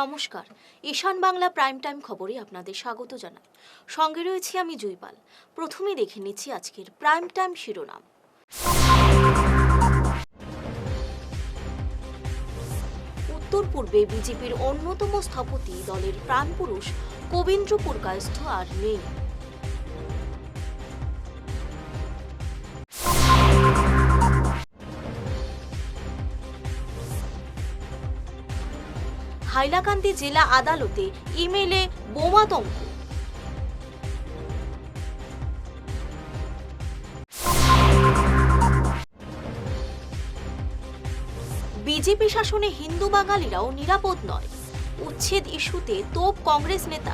নমস্কার, ঈশান Bangla prime time খবরে আপনাদের স্বাগত জানাই। সঙ্গে রয়েছি আমি জুইপাল। প্রথমে দেখে নিচ্ছি আজকের প্রাইম টাইম শিরোনাম। উত্তর পূর্বে বিজেপির অন্যতম স্থপতি দলের প্রাণপুরুষ কবীন্দ্র পুরকায়স্থ আর নেই। হাইলাকান্দি জেলা আদালতে ইমেইলে বোমাতঙ্ক। বিজেপি শাসনে হিন্দু বাঙালিরাও নিরাপদ নয়, উচ্ছেদ ইস্যুতে তোপ কংগ্রেস নেতা।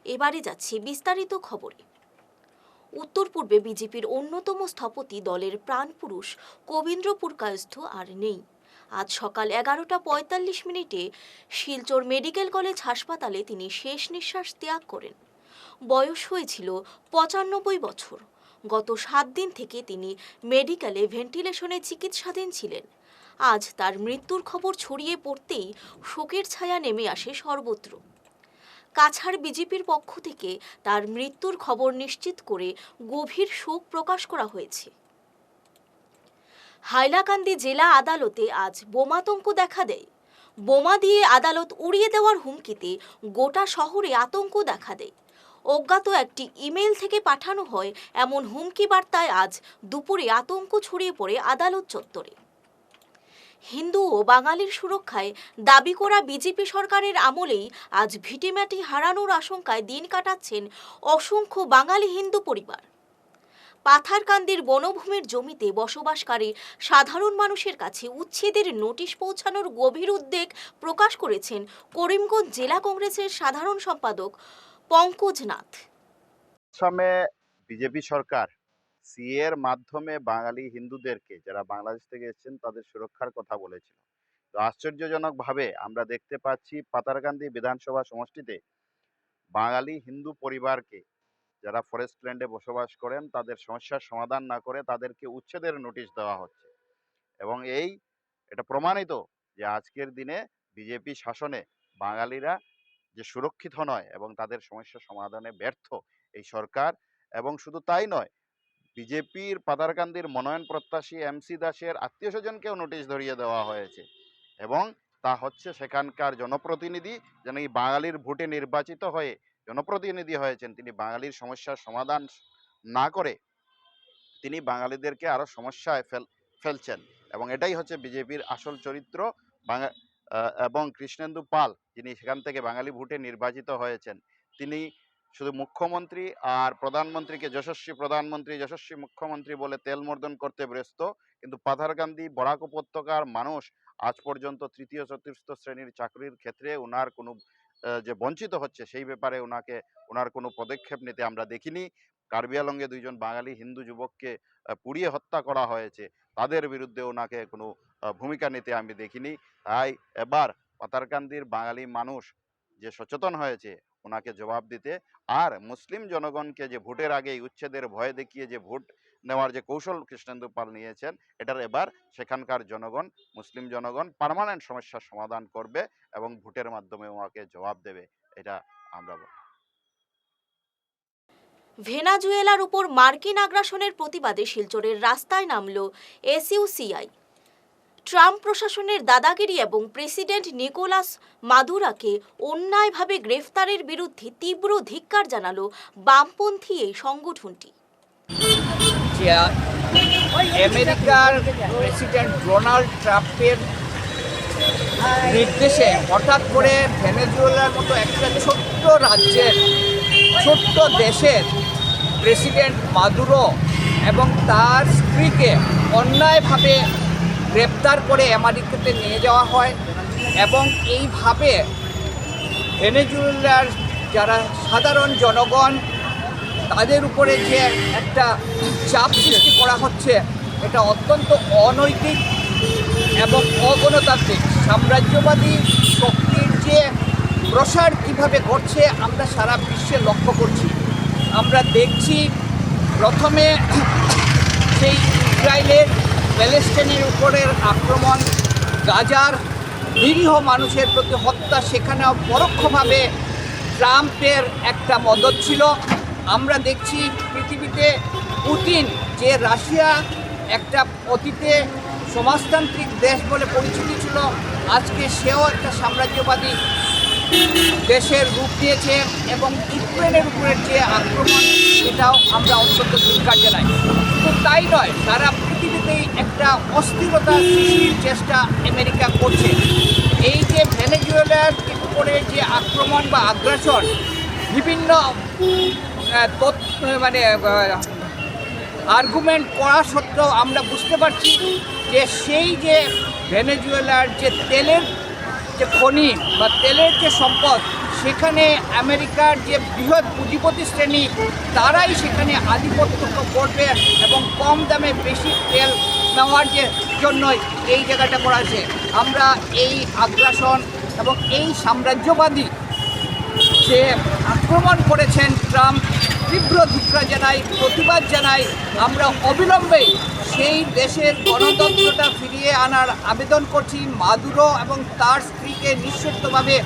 এবারে যাচ্ছি বিস্তারিত খবরে। উত্তর পূর্বে বিজেপির অন্যতম স্থপতি দলের প্রাণপুরুষ কবীন্দ্র পুরকায়স্থ আর নেই। আজ সকাল 11:45 শিলচর মেডিকেল কলেজ হাসপাতালে তিনি শেষ নিঃশ্বাস ত্যাগ করেন। বয়স হয়েছিল 95 বছর। গত 7 দিন থেকে তিনি মেডিকেলে ভেন্টিলেশনে চিকিৎসাধীন ছিলেন। আজ তার মৃত্যুর খবর ছড়িয়ে পড়তেই শোকের ছায়া নেমে আসে সর্বত্র। কাছাড় বিজেপির পক্ষ থেকে তার মৃত্যুর খবর নিশ্চিত করে গভীর শোক প্রকাশ করা হয়েছে। হাইলাকান্দি জেলা আদালতে আজ বোমাতঙ্ক দেখা দেয়। বোমা দিয়ে আদালত উড়িয়ে দেওয়ার হুমকিতে গোটা শহরে আতঙ্ক দেখা দেয়। অজ্ঞাত একটি ইমেল থেকে পাঠানো হয় এমন হুমকি বার্তায় আজ দুপুরে আতঙ্ক ছড়িয়ে পড়ে আদালত চত্বরে। হিন্দু ও বাঙালির সুরক্ষায় দাবি করা বিজেপি সরকারের আমলেই আজ ভিটেমাটি হারানোর আশঙ্কায় দিন কাটাচ্ছেন অসংখ্য বাঙালি হিন্দু পরিবার। পাথারকান্দির বনভূমির জমিতে বসবাসকারী সাধারণ মানুষের কাছে উচ্ছেদের নোটিশ পৌঁছানোর গভীর উদ্বেগ প্রকাশ করেছেন করিমগঞ্জ জেলা কংগ্রেসের সাধারণ সম্পাদক পঙ্কজ নাথ। আসামে বিজেপি সরকার সিএর মাধ্যমে বাঙালি হিন্দুদেরকে যারা বাংলাদেশ থেকে এসেছেন তাদের সুরক্ষার কথা বলেছিল। তো আশ্চর্যজনকভাবে আমরা দেখতে পাচ্ছি পাতারকান্দি বিধানসভা সমষ্টিতে বাঙালি হিন্দু পরিবারকে যারা ফরেস্ট ল্যান্ডে বসবাস করেন তাদের সমস্যার সমাধান না করে তাদেরকে উচ্ছেদের নোটিশ দেওয়া হচ্ছে। এবং এটা প্রমাণিত যে আজকের দিনে বিজেপি শাসনে বাঙালিরা যে সুরক্ষিত নয় এবং তাদের সমস্যা সমাধানে ব্যর্থ এই সরকার। এবং শুধু তাই নয়, বিজেপির পাতারকান্দির মনোনয়ন প্রত্যাশী এমসি দাসের আত্মীয় স্বজনকেও নোটিশ ধরিয়ে দেওয়া হয়েছে। এবং তা হচ্ছে সেখানকার জনপ্রতিনিধি, যেন এই বাঙালির ভোটে নির্বাচিত হয়ে জনপ্রতিনিধি হয়েছেন, তিনি বাঙালির সমস্যার সমাধান না করে তিনি বাঙালিদেরকে আরো সমস্যায় ফেলছেন। এবং এটাই হচ্ছে বিজেপির আসল চরিত্র। এবং কৃষ্ণেন্দু পাল, যিনি সেখান থেকে বাঙালি ভোটে নির্বাচিত হয়েছেন, তিনি শুধু মুখ্যমন্ত্রী আর প্রধানমন্ত্রীকে যশস্বী প্রধানমন্ত্রী যশস্বী মুখ্যমন্ত্রী বলে তেলমর্দন করতে ব্যস্ত, কিন্তু পাথারকান্দি বরাক উপত্যকার মানুষ আজ পর্যন্ত তৃতীয় চতুর্থ শ্রেণীর চাকরির ক্ষেত্রে ওনার কোনো যে বঞ্চিত হচ্ছে সেই ব্যাপারে ওনার কোনো পদক্ষেপ নিতে আমরা দেখিনি। কার্বি আংলংয়ে 2 জন বাঙালি হিন্দু যুবককে পুড়িয়ে হত্যা করা হয়েছে, তাদের বিরুদ্ধে ওনাকে কোনো ভূমিকা নিতে আমি দেখিনি। তাই এবার পাতারকান্দির বাঙালি মানুষ যে সচেতন হয়েছে ওনাকে জবাব দিতে, আর মুসলিম জনগণকে যে ভোটের আগেই উচ্ছেদের ভয় দেখিয়ে যে ভোট নেওয়ার যে কৌশল কৃষ্ণেন্দু পাল নিয়েছেন, এটার এবার সেখানকার জনগণ, মুসলিম জনগণ পার্মানেন্ট সমস্যার সমাধান করবে এবং ভোটের মাধ্যমে ওনাকে জবাব দেবে, এটা আমরা বলি। ভেনেজুয়েলার উপর মার্কিন আগ্রাসনের প্রতিবাদে শিলচরের রাস্তায় নামল এসইউসিআই। ট্রাম্প প্রশাসনের দাদাগিরি এবং প্রেসিডেন্ট নিকোলাস মাদুরাকে অন্যায়ভাবে গ্রেফতারের বিরুদ্ধে তীব্র ধিক্কার জানালো বামপন্থী এই সংগঠনটি। আমেরিকার প্রেসিডেন্ট ডোনাল্ড ট্রাম্পের নির্দেশে হঠাৎ করে ভেনেজুয়েলার মতো একটা ছোট্ট রাজ্যের, ছোট্ট দেশের প্রেসিডেন্ট মাদুরো এবং তার স্ত্রীকে অন্যায়ভাবে গ্রেপ্তার করে আমেরিকাতে নিয়ে যাওয়া হয়। এবং এইভাবে ভেনেজুয়েলার যারা সাধারণ জনগণ, তাদের উপরে যে একটা চাপ সৃষ্টি করা হচ্ছে, এটা অত্যন্ত অনৈতিক এবং অগণতান্ত্রিক। সাম্রাজ্যবাদী শক্তির যে প্রসার কীভাবে ঘটছে আমরা সারা বিশ্বে লক্ষ্য করছি। আমরা দেখছি প্রথমে সেই ইসরায়েলের প্যালেস্টাইনের উপরের আক্রমণ, গাজার নিরীহ মানুষের প্রতি হত্যা, সেখানেও পরোক্ষভাবে ট্রাম্পের একটা মদত ছিল। আমরা দেখছি পৃথিবীতে পুতিন, যে রাশিয়া একটা অতীতে সমাজতান্ত্রিক দেশ বলে পরিচিতি ছিল, আজকে সেও একটা সাম্রাজ্যবাদী দেশের রূপ দিয়েছে এবং ইউক্রেনের উপরের যে আক্রমণ, এটাও আমরা অত্যন্ত ধিক্কার জানাই। কিন্তু তাই নয়, সারা পৃথিবীতেই একটা অস্থিরতা সৃষ্টির চেষ্টা আমেরিকা করছে। এই যে ভেনেজুয়েলার উপরে যে আক্রমণ বা আগ্রাসন, বিভিন্ন আর্গুমেন্ট করা সত্ত্বেও আমরা বুঝতে পারছি যে সেই যে ভেনেজুয়েলার যে তেলের যে খনি বা তেলের যে সম্পদ, সেখানে আমেরিকার যে বৃহৎ পুঁজিপতি শ্রেণী, তারাই সেখানে আধিপত্য করবে এবং কম দামে বেশি তেল নেওয়ার জন্যই এই জায়গাটা করা হয়েছে। আমরা এই আগ্রাসন এবং এই সাম্রাজ্যবাদী যে আক্রমণ করেছেন ট্রাম্প, তীব্র ধিক্কার জানাই, প্রতিবাদ জানাই। আমরা অবিলম্বে সেই দেশের গণতন্ত্রটা ফিরিয়ে আনার আবেদন করছি। মাদুরো এবং তার স্ত্রীকে নিঃশর্তভাবে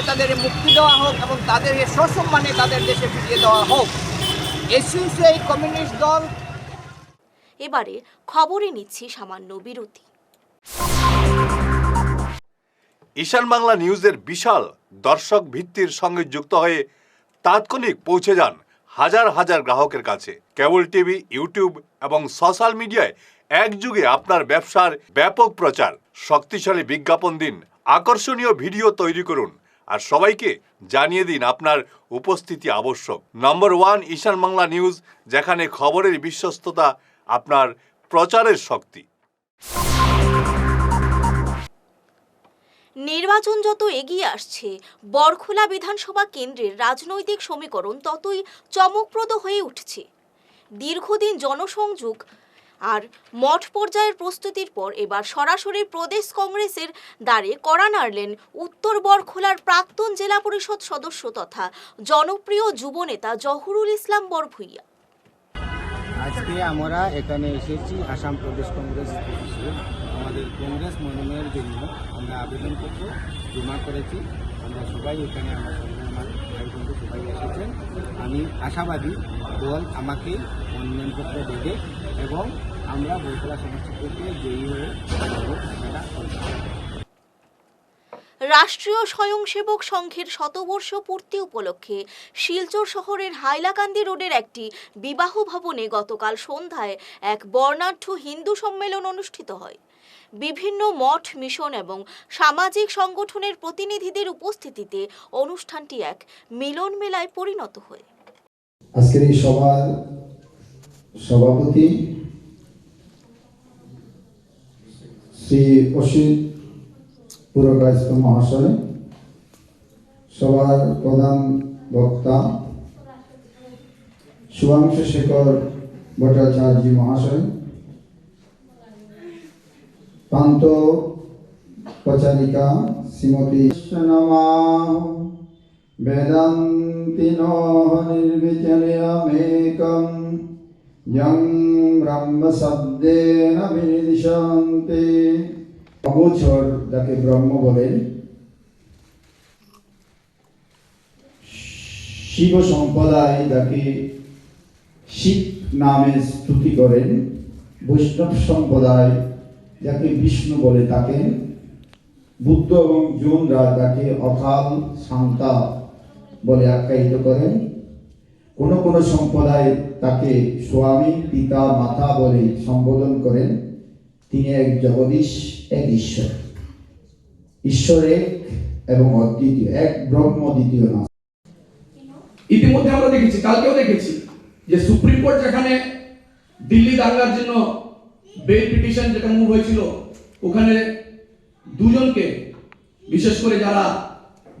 তাদের মুক্তি দেওয়া হোক এবং তাদের সসম্মানে তাদের দেশে ফিরিয়ে দেওয়া হোক। এসইউসিআই কমিউনিস্ট দল। এবারে খবরে নিচ্ছি সামান্য বিরতি। ঈশান বাংলা নিউজের বিশাল দর্শক ভিত্তির সঙ্গে যুক্ত হয়ে তাৎক্ষণিক পৌঁছে যান হাজার হাজার গ্রাহকের কাছে। কেবল টিভি, ইউটিউব এবং সোশ্যাল মিডিয়ায় একযুগে আপনার ব্যবসার ব্যাপক প্রচার। শক্তিশালী বিজ্ঞাপন দিন, আকর্ষণীয় ভিডিও তৈরি করুন আর সবাইকে জানিয়ে দিন আপনার উপস্থিতি আবশ্যক। নম্বর 1 ঈশান বাংলা নিউজ, যেখানে খবরের বিশ্বস্ততা আপনার প্রচারের শক্তি। নির্বাচন যত এগিয়ে আসছে, বরখোলা বিধানসভা কেন্দ্রের রাজনৈতিক সমীকরণ ততই চমকপ্রদ হয়ে উঠছে। দীর্ঘদিন জনসংযোগ আর মঠ পর্যায়ের প্রস্তুতির পর এবার সরাসরি প্রদেশ কংগ্রেসের দ্বারে কড়া নাড়লেন উত্তর বরখোলার প্রাক্তন জেলা পরিষদ সদস্য তথা জনপ্রিয় যুবনেতা জহুরুল ইসলাম বরভূঁইয়া। আজকে আমরা এখানে এসেছি আসাম প্রদেশ কংগ্রেস অফিসে। আমাদের কংগ্রেস মনোনয়নের জন্য আমরা আবেদনপত্র জমা করেছি। আমরা সবাই এখানে আমার সঙ্গে আমার ভাই বন্ধু সবাই এসেছেন। আমি আশাবাদী দল আমাকে মনোনয়নপত্র দেবে এবং আমরা বরখোলা সমষ্টি থেকে জয়ী হয়ে সেটা করব। রাষ্ট্রীয় স্বয়ংসেবক সংঘের শতবর্ষ পূর্তি উপলক্ষে শিলচর শহরের হাইলাকান্দি রোডের একটি বিবাহ ভবনে গতকাল সন্ধ্যায় এক বর্ণাঢ্য হিন্দু সম্মেলন অনুষ্ঠিত হয়। বিভিন্ন মঠ, মিশন এবং সামাজিক সংগঠনের প্রতিনিধিদের উপস্থিতিতে অনুষ্ঠানটি এক মিলন মেলায় পরিণত হয়। আজকের এই সভার সভাপতি শ্রী অসিত পুরকায়স্থ মহাশয়, সভার প্রধান বক্তা শুভাংশু শেখর ভট্টাচার্য মহাশয়, পান্ত প্রচারিকা শ্রীমতী বেদান্তিনো নির্বিচার্যমেকং যং ব্রহ্ম শব্দেন বিনির্দিশন্তে। অগোচর যাকে ব্রহ্ম বলেন, শিব সম্প্রদায় যাকে শিব নামে স্তুতি করেন, বৈষ্ণব সম্প্রদায় যাকে বিষ্ণু বলে থাকেন, বুদ্ধ এবং জৈনরা যাকে অকাল শান্তা বলে আখ্যায়িত করেন, কোন কোন সম্প্রদায় তাকে স্বামী, পিতা, মাতা বলে সম্বোধন করেন। তিনি এক জগদীশ, এক ঈশ্বর। ঈশ্বর এক এবং অদ্বিতীয়, এক ব্রহ্ম, দ্বিতীয় না। ইতিমধ্যে আমরা দেখেছি, কালকেও দেখেছি যে সুপ্রিম কোর্ট যেখানে দিল্লি দাঙ্গার জন্য বেল পিটিশন যেটা মুভ হয়েছিল, ওখানে দুজনকে, বিশেষ করে যারা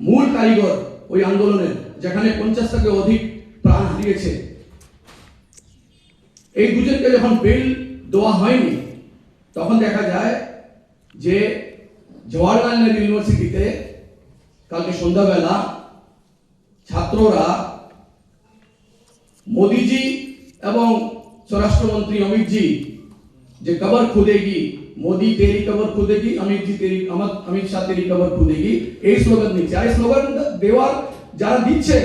মূল কারিগর ওই আন্দোলনের, যেখানে 50 থেকে অধিক প্রাণ হারিয়েছে, এই দুজনকে যখন বেল দেওয়া হয়নি, তখন দেখা যায় যে জওয়াহরলাল নেহরু ইউনিভার্সিটিতে কালকে সন্ধ্যাবেলা ছাত্ররা মোদিজি এবং স্বরাষ্ট্রমন্ত্রী অমিত জি যে কবর খুদেগি, মোদি তেরি কবর খুদেগি, অমিত শাহ তেরি কবর খুদেগি, এই স্লোগান দিচ্ছে। আর এই স্লোগান দেওয়ার যারা দিচ্ছে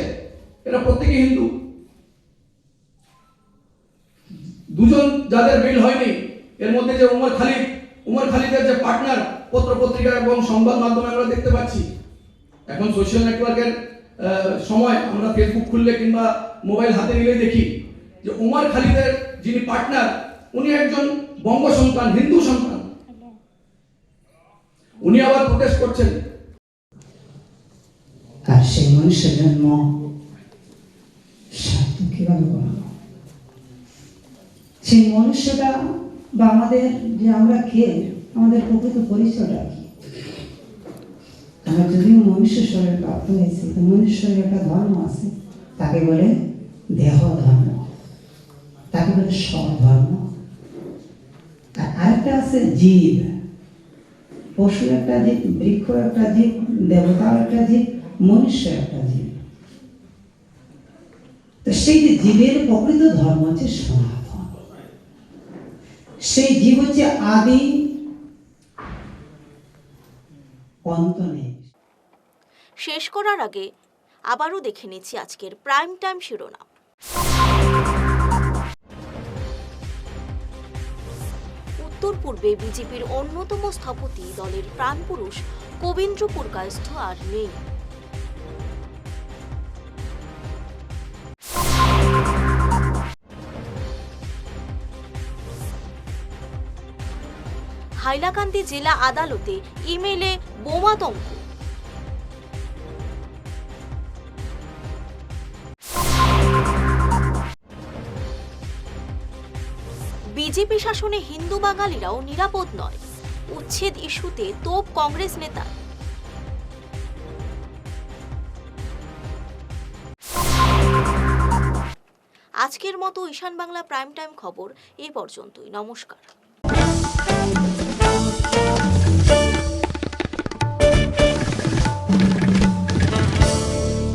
এরা প্রত্যেকে হিন্দু। দুজন যাদের মিল হয়নি এর মধ্যে যে উমর খালিদের যে পার্টনার পত্র পত্রিকা এবং সংবাদ মাধ্যমে আমরা দেখতে পাচ্ছি। এখন সোশ্যাল নেটওয়ার্কের সময় আমরা ফেসবুক খুললে কিংবা মোবাইল হাতে নিলেই দেখি যে উমর খালিদের যিনি পার্টনার উনি একজন বঙ্গ সন্তান, হিন্দু সন্তান। উনি আবার প্রোটেস্ট করছেন। আর সেই মানুষের জন্ম সার্থক কিভাবে বানাবো? সেই মনুষ্যটা বা আমাদের যে আমরা কে, আমাদের প্রকৃত পরিচয়টা কি? আমরা যদিও মনুষ্য শরীর প্রাপ্ত হয়েছি, তো মনুষ্য শরীরে একটা ধর্ম আছে, তাকে বলে দেহ ধর্ম, তাকে বলে স্বধর্ম। আর আরেকটা আছে জীব। পশু একটা জীব, বৃক্ষ একটা জীব, দেবতা একটা জীব, মনুষ্য একটা জীব। তো সেই যে জীবের প্রকৃত ধর্ম হচ্ছে সনাতন। সেই জীব হচ্ছে আদি, অন্ত নেই। শেষ করার আগে আবারও দেখে নিচ্ছি আজকের প্রাইম টাইম শিরোনাম। উত্তর পূর্বে বিজেপির অন্যতম স্থপতি দলের প্রাণপুরুষ কবীন্দ্র পুরকায়স্থ আর নেই। হাইলাকান্দি জেলা আদালতে ইমেইলে বোমাতঙ্ক। বিজেপি শাসনে হিন্দু বাঙালিরাও নিরাপদ নয়, উচ্ছেদ ইস্যুতে তোপ কংগ্রেস নেতা। আজকের মতো ঈশান বাংলা প্রাইম টাইম খবর এই পর্যন্তই। নমস্কার।